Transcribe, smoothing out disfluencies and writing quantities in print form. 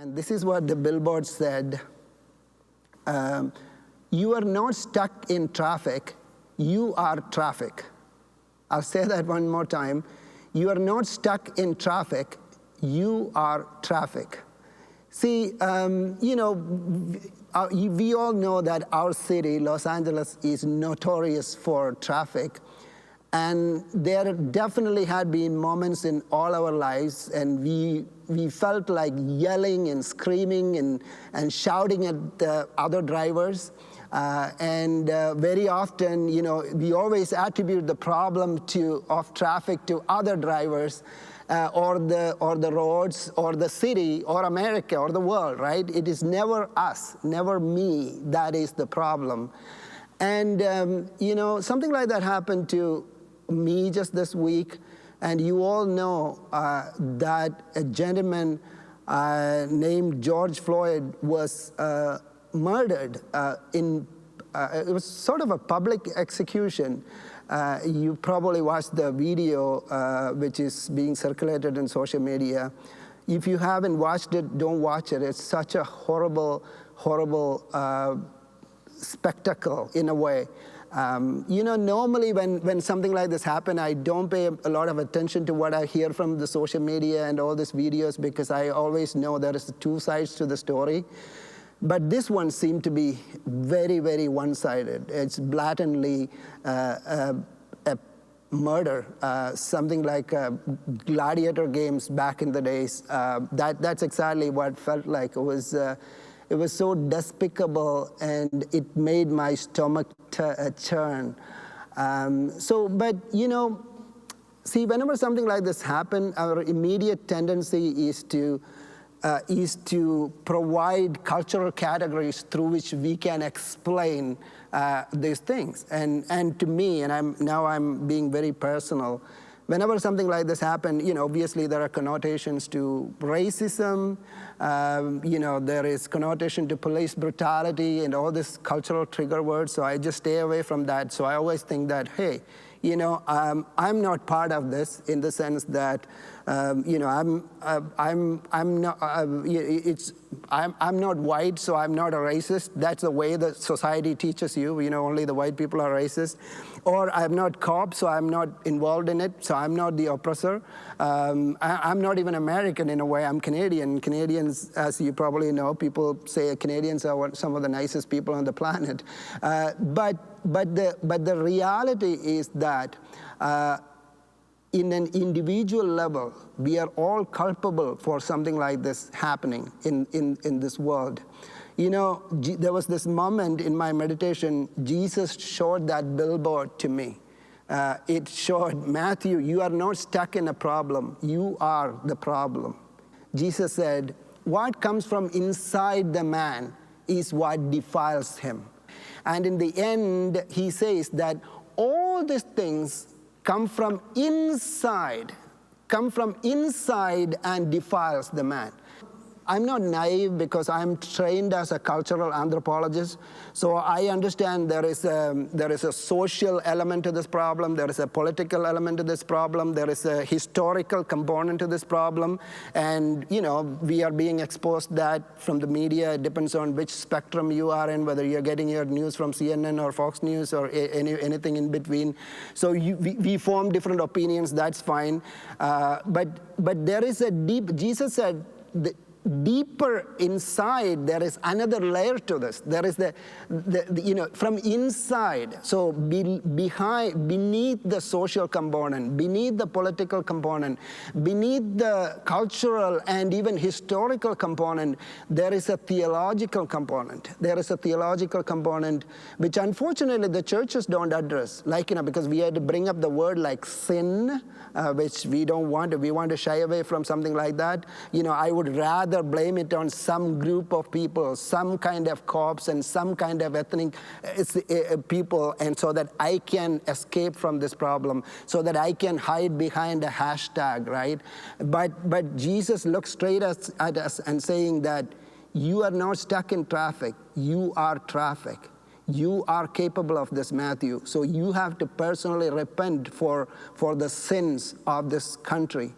And this is what the billboard said. You are not stuck in traffic, you are traffic. I'll say that one more time. You are not stuck in traffic, you are traffic. See, we all know that our city, Los Angeles, is notorious for traffic. And there definitely had been moments in all our lives, and we felt like yelling and screaming and shouting at the other drivers. Very often, we always attribute the problem of traffic to other drivers, or the roads, or the city, or America, or the world, right? It is never us, never me, that is the problem. And, something like that happened to me just this week, and you all know that a gentleman named George Floyd was murdered it was sort of a public execution. You probably watched the video which is being circulated in social media. If you haven't watched it, don't watch it. It's such a horrible, horrible spectacle in a way. Normally when something like this happens, I don't pay a lot of attention to what I hear from the social media and all these videos, because I always know there is two sides to the story. But this one seemed to be very, very one-sided. It's blatantly a murder, something like gladiator games back in the days. That's exactly what it felt like. It was so despicable, and it made my stomach churn. See, whenever something like this happens, our immediate tendency is to provide cultural categories through which we can explain these things. And to me, and I'm being very personal, whenever something like this happens, obviously there are connotations to racism, there is connotation to police brutality and all this cultural trigger words, so I just stay away from that. So I always think that, hey, I'm not part of this, in the sense that, I'm not white, so I'm not a racist. That's the way the society teaches you. Only the white people are racist. Or I'm not cop, so I'm not involved in it, so I'm not the oppressor. I'm not even American in a way. I'm Canadian. Canadians, as you probably know, people say Canadians are some of the nicest people on the planet. But the reality is that in an individual level, we are all culpable for something like this happening in this world. There was this moment in my meditation, Jesus showed that billboard to me. It showed, Matthew, you are not stuck in a problem. You are the problem. Jesus said, what comes from inside the man is what defiles him. And in the end, he says that all these things come from inside and defiles the man. I'm not naive, because I'm trained as a cultural anthropologist, so I understand there is a social element to this problem, there is a political element to this problem, there is a historical component to this problem, and we are being exposed that from the media. It depends on which spectrum you are in, whether you're getting your news from CNN or Fox News or anything in between. So we form different opinions, that's fine. But there is a deep, Jesus said, deeper inside, there is another layer to this. There is from inside, so beneath the social component, beneath the political component, beneath the cultural and even historical component, there is a theological component. There is a theological component which unfortunately the churches don't address. Because we had to bring up the word like sin, which we don't want to. We want to shy away from something like that. I would rather blame it on some group of people, some kind of cops and some kind of ethnic people, and so that I can escape from this problem, so that I can hide behind a hashtag, right? But Jesus looks straight at us and saying that you are not stuck in traffic, you are traffic. You are capable of this, Matthew. So you have to personally repent for the sins of this country.